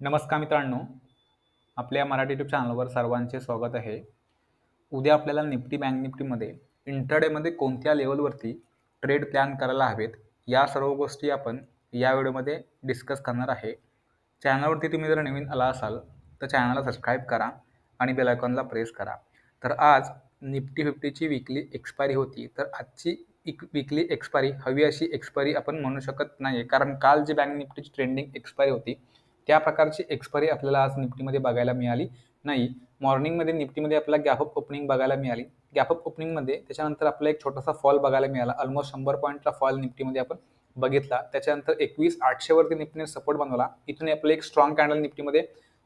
नमस्कार मित्रांनो, आपल्या मराठी यूट्यूब चॅनलवर सर्वांचे स्वागत आहे. उद्या आपल्याला निफ्टी बँक निफ्टीमध्ये इंट्राडेमध्ये कोणत्या लेवलवरती ट्रेड प्लॅन करायला हवेत, या सर्व गोष्टी आपण या व्हिडिओमध्ये डिस्कस करणार आहे. चॅनलवरती तुम्ही जर नवीन आला असाल तर चॅनलला सबस्क्राईब करा आणि बेल आयकॉनला प्रेस करा. तर आज निफ्टी 50ची विकली एक्सपायरी होती, तर आजची विकली एक्सपायरी हवी अशी एक्सपायरी आपण म्हणू शकत नाही, कारण काल जी बँक निफ्टीची ट्रेंडिंग एक्सपायरी होती त्या प्रकारची एक्सपायरी आपल्याला आज निफ्टीमध्ये बघायला मिळाली नाही. मॉर्निंगमध्ये निफ्टीमध्ये आपल्याला गॅप अप ओपनिंग बघायला मिळाली. गॅप अप ओपनिंगमध्ये त्याच्यानंतर आपल्याला एक छोटासा फॉल बघायला मिळाला. ऑलमोस्ट 100 पॉईंटचा फॉल निफ्टीमध्ये आपण बघितला. त्याच्यानंतर 21,800 वरती निफ्टीने सपोर्ट बनवला. इथून आपल्याला एक स्ट्रॉंग कॅन्डल निफ्टीमध्ये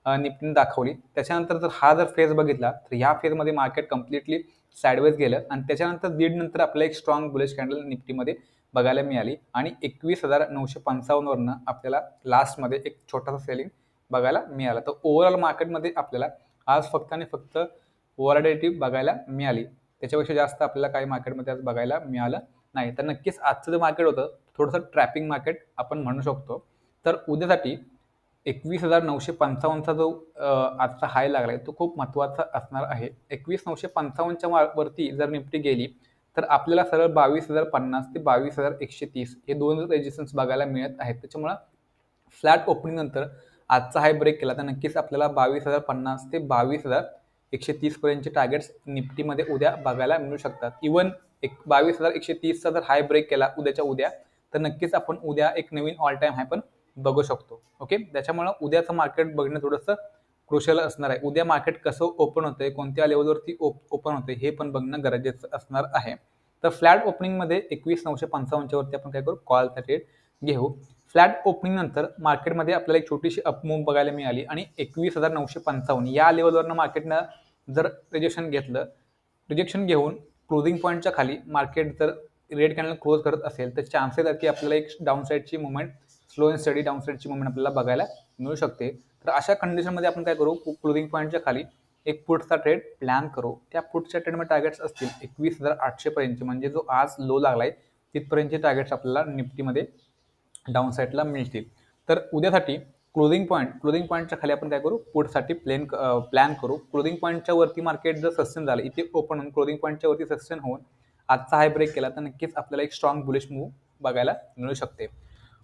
निफ्टीने दाखवली. त्याच्यानंतर जर हा जर फेज बघितला तर ह्या फेजमध्ये मार्केट कम्प्लिटली साईडवेज गेलं आणि त्याच्यानंतर दीड नंतर आपल्याला एक स्ट्रॉंग बुलिश कॅन्डल निफ्टीमध्ये बघायला मिळाली आणि 21,955 वरनं आपल्याला लास्टमध्ये एक छोटासा सेलिंग बघायला मिळाला. तर ओव्हरऑल मार्केटमध्ये आपल्याला आज फक्त आणि फक्त व्हॉलॅटिलिटी बघायला मिळाली. त्याच्यापेक्षा जास्त आपल्याला काही मार्केटमध्ये आज बघायला मिळालं नाही. तर नक्कीच आजचं जे मार्केट होतं थोडंसं ट्रॅपिंग मार्केट आपण म्हणू शकतो. तर उद्यासाठी 21,955चा जो आजचा हाय लागलाय तो खूप महत्त्वाचा असणार आहे. 21,955च्या वरती जर निफ्टी गेली तर आपल्याला सरळ 22,050 ते 22,130 हे दोन रेजिस्टन्स बघायला मिळत आहेत. त्याच्यामुळं फ्लॅट ओपनिंग नंतर आजचा हाय ब्रेक केला तर नक्कीच आपल्याला 22,050 ते 22,130 पर्यंतचे टार्गेट्स निफ्टीमध्ये उद्या बघायला मिळू शकतात. इवन 22,130चा जर हाय ब्रेक केला उद्याच्या उद्या तर नक्कीच आपण उद्या एक नवीन ऑल टाइम हाय पण बघू शकतो. ओके, त्याच्यामुळं उद्याचं मार्केट बघणं थोडंसं क्रुशियल असणार आहे. उद्या मार्केट कसं ओपन होतंय, कोणत्या लेवलवरती ओपन होतंय हे पण बघणं गरजेचं असणार आहे. तर फ्लॅट ओपनिंगमध्ये 21,955च्या वरती आपण काय करू, कॉलचा ट्रेड घेऊ. फ्लॅट ओपनिंग नंतर मार्केटमध्ये आपल्याला एक छोटीशी अपमूव्ह बघायला मिळाली आणि 21,955 या लेवलवरनं मार्केटनं जर रिजेक्शन घेऊन क्लोजिंग पॉईंटच्या खाली मार्केट जर रेड कॅन्डल क्लोज करत असेल तर चान्सेस आहेत की आपल्याला एक डाऊन साईडची movement, slow and steady down साईडची मुवमेंट आपल्याला बघायला मिळू शकते. तर अशा कंडिशनमध्ये आपण काय करू, क्लोजिंग पॉईंटच्या खाली एक पुटचा ट्रेड प्लॅन करू. त्या पुटच्या ट्रेडमध्ये टार्गेट्स असतील 21,800 पर्यंतचे, म्हणजे जो आज लो लागलाय तिथपर्यंतचे टार्गेट्स आपल्याला निफ्टीमध्ये डाऊन साईडला मिळतील. तर उद्यासाठी क्लोजिंग पॉईंटच्या खाली आपण काय करू, पुटसाठी प्लॅन करू. क्लोजिंग पॉईंटच्या वरती मार्केट जर सस्टेन झालं, इथे ओपन होऊन क्लोजिंग पॉईंटच्या वरती सस्टेन होऊन आजचा हाय ब्रेक केला तर नक्कीच आपल्याला एक स्ट्रॉंग बुलिश मूव्ह बघायला मिळू शकते.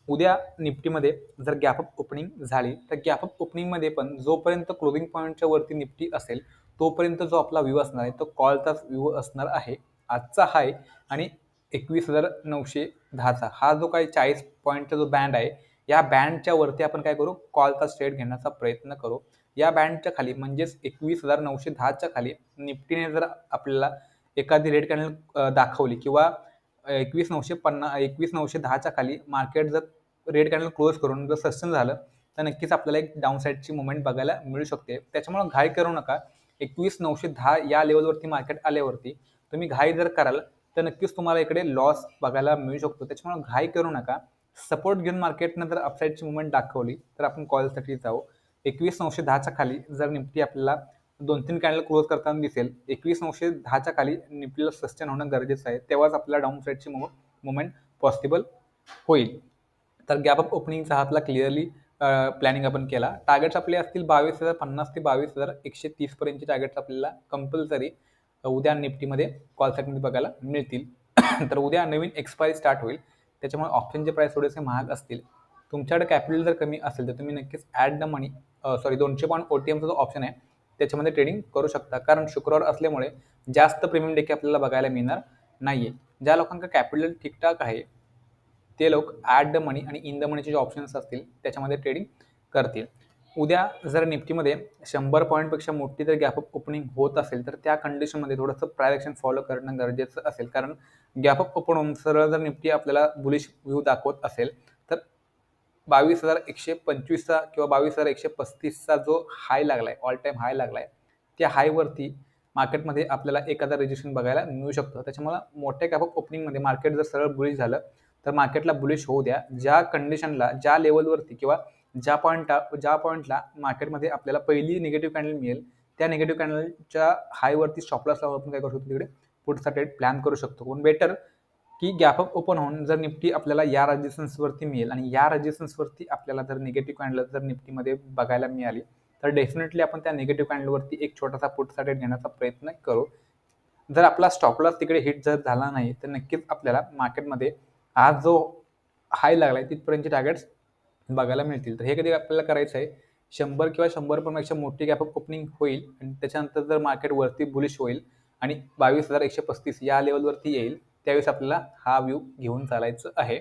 उद्या निफ्टीमध्ये जर गॅप अप ओपनिंग झाली तर गॅप अप ओपनिंगमध्ये पण जोपर्यंत क्लोजिंग पॉईंटच्या वरती निफ्टी असेल तोपर्यंत जो आपला व्ह्यू असणार आहे तो कॉलचाच व्ह्यू असणार आहे. आजचा हाय आणि 21,910चा हा जो काही 40 पॉईंटचा जो बँड आहे, या बँडच्या वरती आपण काय करू, कॉलचा ट्रेड घेण्याचा प्रयत्न करू. या बँडच्या खाली म्हणजेच 21,910च्या खाली निफ्टीने जर आपल्याला एखादी रेड कॅन्डल दाखवली किंवा 21,910च्या खाली मार्केट जर रेड कॅन्डल क्लोज करून जर सस्टेन झालं तर नक्कीच आपल्याला एक डाऊन साईडची मुवमेंट बघायला मिळू शकते. त्याच्यामुळे घाई करू नका. 21,910 या लेवलवरती मार्केट आल्यावरती तुम्ही घाई जर कराल तर नक्कीच तुम्हाला इकडे लॉस बघायला मिळू शकतो. त्याच्यामुळे घाई करू नका. सपोर्ट घेऊन मार्केटनं जर अपसाईडची मुवमेंट दाखवली तर आपण कॉलसाठी जाऊ. 21,910च्या खाली जर निफ्टी आपल्याला 2-3 कॅन्डल क्लोज करताना दिसेल, 21,910च्या खाली निफ्टीला सस्टेन होणं गरजेचं आहे, तेव्हाच आपल्याला डाऊन साईडची मुवमेंट पॉसिबल होईल. तर गॅप अप ओपनिंगचा हातला क्लिअरली प्लॅनिंग आपण केला. टार्गेट्स आपले असतील 22,050 ते 22,130 पर्यंतचे टार्गेट्स आपल्याला कंपल्सरी उद्या निफ्टीमध्ये कॉल सेटमध्ये बघायला मिळतील. तर उद्या नवीन एक्सपायरी स्टार्ट होईल, त्याच्यामुळे ऑप्शनचे प्राइस थोडेसे महाग असतील. तुमच्याकडे कॅपिटल जर कमी असेल तर तुम्ही नक्कीच ॲड द मनी 200 पॉईंट OTMचा जो ऑप्शन आहे त्याच्यामध्ये ट्रेडिंग करू शकता, कारण शुक्रवार असल्यामुळे जास्त प्रीमियम डेके आपल्याला बघायला मिळणार नाहीये. ज्या लोकांना कॅपिटल ठीकठाक आहे ते लोक ॲट द मनी आणि इन द मनीचे जे ऑप्शन्स असतील त्याच्यामध्ये ट्रेडिंग करतील. उद्या जर निफ्टीमध्ये 100 पॉईंटपेक्षा मोठी जर गॅप अप ओपनिंग होत असेल तर त्या कंडिशनमध्ये थोडंसं प्राइस ॲक्शन फॉलो करणं गरजेचं असेल, कारण गॅप अप ओपन होऊन सरळ जर निफ्टी आपल्याला बुलिश व्ह्यू दाखवत असेल तर 22,125चा किंवा 22,135चा जो हाय लागलाय, ऑल टाइम हाय लागलाय, त्या हायवरती मार्केटमध्ये आपल्याला एखादा रेजिस्ट्रेशन बघायला मिळू शकतं. त्याच्यामुळे मोठ्या गॅप अप ओपनिंगमध्ये मार्केट जर सरळ बुलिश झालं तर मार्केटला बुलिश होऊ द्या. ज्या कंडिशनला, ज्या लेवलवरती किंवा ज्या पॉईंटला मार्केटमध्ये आपल्याला पहिली निगेटिव्ह कॅन्डल मिळेल त्या निगेटिव्ह कॅन्डलच्या हायवरती स्टॉप लॉस लावून आपण काय करू शकतो, तिकडे पुढचा ट्रेड प्लॅन करू शकतो. पण बेटर की गॅप अप ओपन होऊन जर निफ्टी आपल्याला या रेजिस्टन्सवरती मिळेल आणि या रेजिस्टन्सवरती आपल्याला जर निगेटिव्ह कॅन्डल जर निफ्टीमध्ये बघायला मिळाली तर डेफिनेटली आपण त्या निगेटिव्ह कॅन्डलवरती एक छोटासा पुटचा ट्रेड घेण्याचा प्रयत्न करू. जर आपला स्टॉप लॉस तिकडे हिट जर झाला नाही तर नक्कीच आपल्याला मार्केटमध्ये आज जो हाय लागलाय तिथपर्यंतचे टार्गेट्स बघायला मिळतील. तर हे कधी आपल्याला करायचं आहे 100 किंवा 100 पेक्षा मोठी गॅप अप ओपनिंग होईल आणि त्याच्यानंतर जर मार्केट वरती बुलिश होईल आणि 22,135 या लेवलवरती येईल त्यावेळेस आपल्याला हा व्ह्यू घेऊन चालायचं आहे.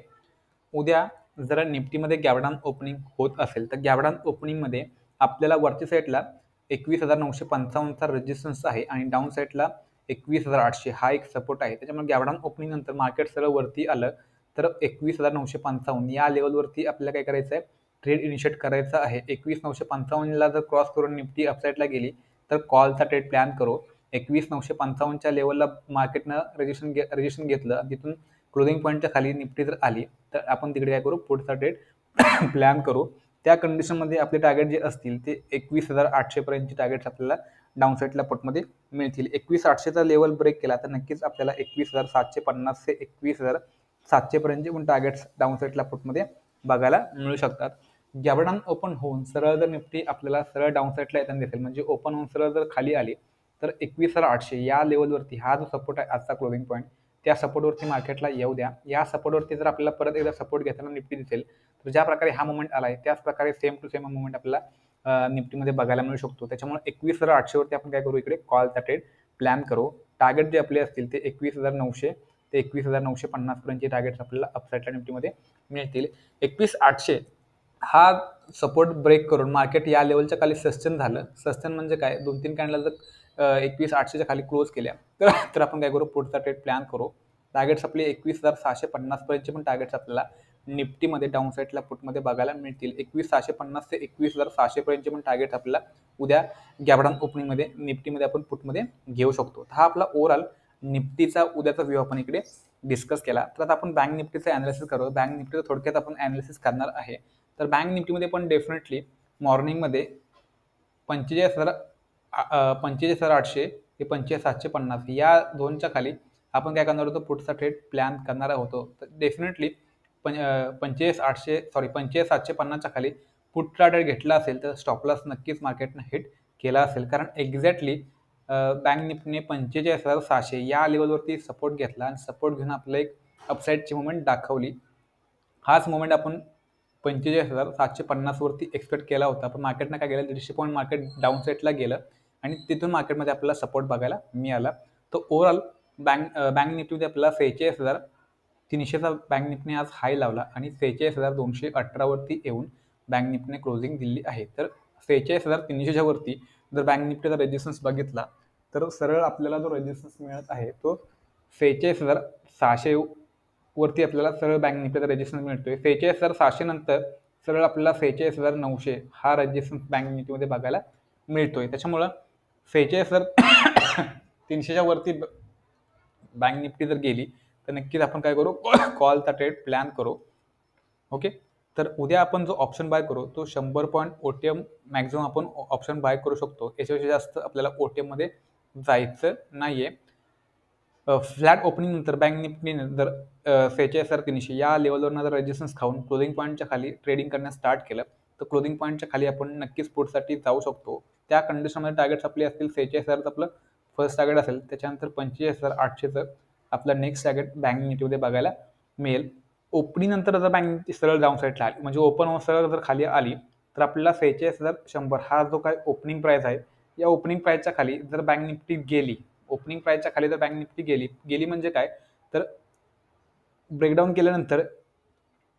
उद्या जर निफ्टीमध्ये गॅपडाऊन ओपनिंग होत असेल तर गॅपडाऊन ओपनिंगमध्ये आपल्याला वरच्या साईडला 21,955चा रेजिस्टन्स आहे आणि डाऊन साईडला 21,800 हा एक सपोर्ट आहे. त्याच्यामुळे गॅपडाऊन ओपनिंग नंतर मार्केट सरळ वरती आलं तर 21,955 या लेवलवरती आपल्याला काय करायचं आहे ट्रेड इनिशिएट करायचा आहे. 21,955ला जर क्रॉस करून निफ्टी अपसाईडला गेली तर कॉलचा ट्रेड प्लॅन करू. 21,955च्या लेवलला मार्केटनं रजिस्ट्रेशन घेतलं तिथून क्लोजिंग पॉईंटच्या खाली निफ्टी जर आली तर आपण तिकडे काय करू पुढचा ट्रेड प्लॅन करू. त्या कंडिशनमध्ये आपले टार्गेट जे असतील ते 21,800 पर्यंतचे टार्गेट्स आपल्याला डाऊन साईडला पुटमध्ये मिळतील. 21,800चा लेवल ब्रेक केला तर नक्कीच आपल्याला 21,750 ते 21,700 पर्यंतचे पण टार्गेट्स डाऊन साईडला पुटमध्ये बघायला मिळू शकतात. गॅपडाऊन ओपन होऊन सरळ जर निफ्टी आपल्याला सरळ डाऊन साईडला येताना दिसेल म्हणजे ओपन होऊन सरळ जर खाली आली तर 21,800 या लेवलवरती हा जो सपोर्ट आहे आजचा क्लोजिंग पॉईंट त्या सपोर्टवरती मार्केटला येऊ द्या. या सपोर्टवरती जर आपल्याला परत एकदा सपोर्ट घेताना निफ्टी दिसेल तर ज्या प्रकारे हा मुवमेंट आलाय त्याच प्रकारे सेम टू सेम मुवमेंट आपल्याला निफ्टीमध्ये बघायला मिळू शकतो. त्याच्यामुळे 21,800 वरती आपण काय करू इकडे कॉलचा ट्रेड प्लॅन करू. टार्गेट जे आपले असतील ते 21,900 ते 21,950 पर्यंतचे टार्गेट्स आपल्याला अपसाईडच्या निफ्टीमध्ये मिळतील. 21,800 हा सपोर्ट ब्रेक करून मार्केट या लेवलच्या खाली सस्टेन झालं. सस्टेन म्हणजे काय 2-3 कॅन्डल जर 21,800च्या खाली क्लोज केल्या तर आपण काय करू पुढचा ट्रेड प्लॅन करू. टार्गेट्स आपले 21,750 पर्यंतचे पण टार्गेट्स आपल्याला निफ्टीमध्ये डाऊन साईडला पुटमध्ये बघायला मिळतील. 21,750 ते 21,600 पर्यंतचे पण टार्गेट आपल्याला उद्या गॅपडाऊन ओपनिंगमध्ये निफ्टीमध्ये आपण पुटमध्ये घेऊ शकतो. हा आपला ओव्हरऑल निफ्टीचा उद्याचा व्ह्यू आपण इकडे डिस्कस केला. तर आता आपण बँक निफ्टीचं ॲनालिसिस करू. बँक निफ्टीचं थोडक्यात आपण ॲनालिसिस करणार आहे. तर बँक निफ्टीमध्ये पण डेफिनेटली मॉर्निंगमध्ये 45,800 ते 45,750 या झोनच्या खाली आपण काय करणार होतो पुढचा ट्रेड प्लॅन करणार होतो. तर डेफिनेटली 45,750च्या खाली पुढचा ट्रेड घेतला असेल तर स्टॉप लॉस नक्कीच मार्केटनं हिट केला असेल. कारण एक्झॅक्टली बँक निफ्टीने 45,700 या लेवलवरती सपोर्ट घेतला आणि सपोर्ट घेऊन आपलं एक अपसाईडची मुवमेंट दाखवली. हाच मुवमेंट आपण 45,750 वरती एक्सपेक्ट केला होता. पण मार्केटनं काय केलं 150 पॉईंट मार्केट डाऊन साईडला गेलं आणि तिथून मार्केटमध्ये आपल्याला सपोर्ट बघायला मिळाला. तर ओव्हरऑल बँक निफ्टीमध्ये आपल्याला 46,300चा बँक निफ्टीने आज हाय लावला आणि 46,218 वरती येऊन बँक निफ्टीने क्लोजिंग दिली आहे. तर 46,300च्या वरती जर बँक निफ्टीचा रेजिस्टन्स बघितला तर सरळ आपल्याला जो रेजिस्टन्स मिळत आहे तो 46,600 वरती आपल्याला सरळ बँक निफ्टीचा रेजिस्टन्स मिळतोय. 46,600 नंतर सरळ आपल्याला 46,900 हा रेजिस्टन्स बँक निफ्टीमध्ये बघायला मिळतोय. त्याच्यामुळं 46,300च्या वरती बँक निफ्टी जर गेली तर नक्कीच आपण काय करू कॉलचा ट्रेड प्लॅन करू. ओके. तर उद्या आपण जो ऑप्शन बाय करू तो 100 पॉईंट OTM मॅक्झिमम आपण ऑप्शन बाय करू शकतो. याच्यापेक्षा जास्त आपल्याला OTM मध्ये जायचं नाहीये. फ्लॅट ओपनिंग नंतर बँक निफ्टीने जर 46,300 या लेवलवरनं जर रेजिस्टन्स खाऊन क्लोजिंग पॉईंटच्या खाली ट्रेडिंग करण्यास स्टार्ट केलं तर क्लोजिंग पॉईंटच्या खाली आपण नक्कीच पुढसाठी जाऊ शकतो. त्या कंडिशनमध्ये टार्गेट्स आपले असतील 46,000 आपलं फर्स्ट टार्गेट असेल. त्याच्यानंतर 45,800चं आपलं नेक्स्ट टार्गेट बँक निफ्टीमध्ये बघायला मिळेल. ओपनिंग नंतर जर बँक निफ्टी सरळ डाऊन साईडला आली म्हणजे ओपन होऊन सरळ जर खाली आली तर आपल्याला 46,100 हा जो काय ओपनिंग प्राइस आहे या ओपनिंग प्राइसच्या खाली जर बँक निफ्टी गेली ओपनिंग प्राइसच्या खाली जर बँक निफ्टी गेली म्हणजे काय तर ब्रेकडाऊन केल्यानंतर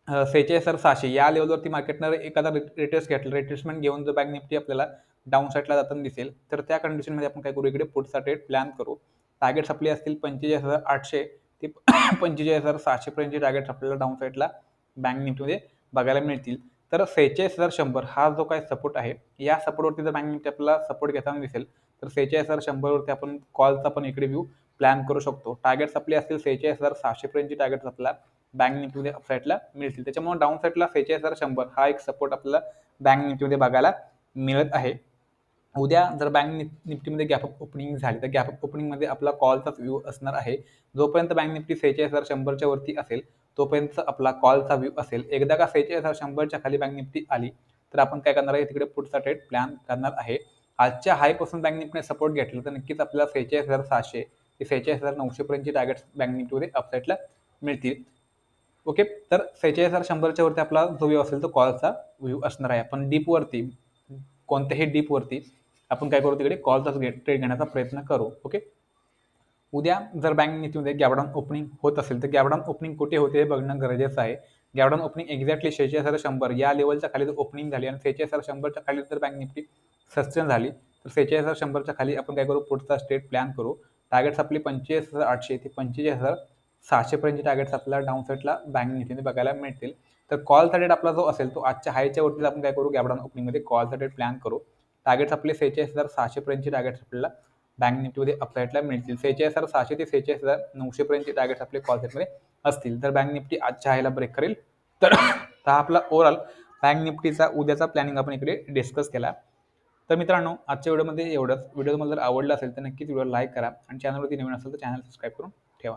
46,600 या लेवलवरती मार्केटनं एखादा रिट्रेसमेंट घेऊन जर बँक निफ्टी आपल्याला डाऊन साईडला जाताना दिसेल तर त्या कंडिशनमध्ये आपण काय करू इकडे पुढचा ट्रेड प्लॅन करू. टार्गेट्स आपले असतील 45,800 ते 45,700 पर्यंतचे टार्गेट्स आपल्याला डाऊन साईडला बँक निफ्टीमध्ये बघायला मिळतील. तर 46,100 हा जो काय सपोर्ट आहे या सपोर्टवरती जर बँक निफ्टी आपल्याला सपोर्ट घेताना दिसेल तर 46,100 वरती आपण कॉलचा पण इकडे व्ह्यू प्लॅन करू शकतो. टार्गेट्स आपले असतील 46,600 पर्यंतचे टार्गेट्स आपल्याला बँक निफ्टीमध्ये अपसाईडला मिळतील. त्याच्यामुळे डाऊन साईडला 46,100 हा एक सपोर्ट आपल्याला बँक निफ्टीमध्ये बघायला मिळत आहे. उद्या जर बँक निफ्टीमध्ये गॅप अप ओपनिंग झाली तर गॅप अप ओपनिंगमध्ये आपला कॉलचा व्ह्यू असणार आहे. जोपर्यंत बँक निफ्टी 46,100च्या वरती असेल तोपर्यंत आपला कॉलचा व्ह्यू असेल. एकदा का 46,100च्या खाली बँक निफ्टी आली तर आपण काय करणार आहे, तिकडे पुढचा ट्रेड प्लॅन करणार आहे. आजच्या हायपासून बँक निफ्टीने सपोर्ट घेतला तर नक्कीच आपल्याला 46,700 ते 46,900 पर्यंतची टार्गेट्स बँक निफ्टीमध्ये अपसाईडला मिळतील. ओके, तर 46,100च्या वरती आपला जो व्ह्यू असेल तो कॉलचा व्ह्यू असणार आहे. आपण डीपवरती कोणत्याही डीपवरती आपण काय करू, तिकडे कॉलचा ट्रेड घेण्याचा प्रयत्न करू. ओके, उद्या जर बँक निफ्टीमध्ये गॅपडाऊन ओपनिंग होत असेल तर गॅपडाऊन ओपनिंग कुठे होते हे बघणं गरजेचं आहे. गॅपडाऊन ओपनिंग एक्झॅक्टली 46,100 या लेवलच्या खाली जर ओपनिंग झाली आणि 46,100च्या खाली जर बँक निफ्टी सस्टेन झाली तर 46,100च्या खाली आपण काय करू, पुढचा स्टेट प्लॅन करू. टार्गेट्स आपली 45,800 ते 45,600 पर्यंतचे टार्गेट्स आपल्याला डाऊन साईडला बँक निफ्टीने बघायला मिळतील. तर कॉलचा रेट आपला जो असेल तो आजच्या हायच्या वरती आपण काय करू, गॅपडाऊन ओपनिंगमध्ये कॉलचा रेट प्लॅन करू. टार्गेट्स आपले 46,600 पर्यंतचे टार्गेट्स आपल्याला बँक निफ्टीमध्ये अपसाईडला मिळतील. 46,600 ते 46,900 पर्यंतचे टार्गेट्स आपले कॉल सेटमध्ये असतील. तर बँक निफ्टी आजच्या हायला ब्रेक करेल. तर हा आपला ओव्हरऑल बँक निफ्टीचा उद्याचा प्लॅनिंग आपण इकडे डिस्कस केला. तर मित्रांनो, आजच्या व्हिडिओमध्ये एवढंच. व्हिडिओ तुम्हाला जर आवडला असेल तर नक्कीच व्हिडिओ लाईक करा आणि चॅनलवरती नवीन असेल तर चॅनल सबस्क्राईब करून ठेवा.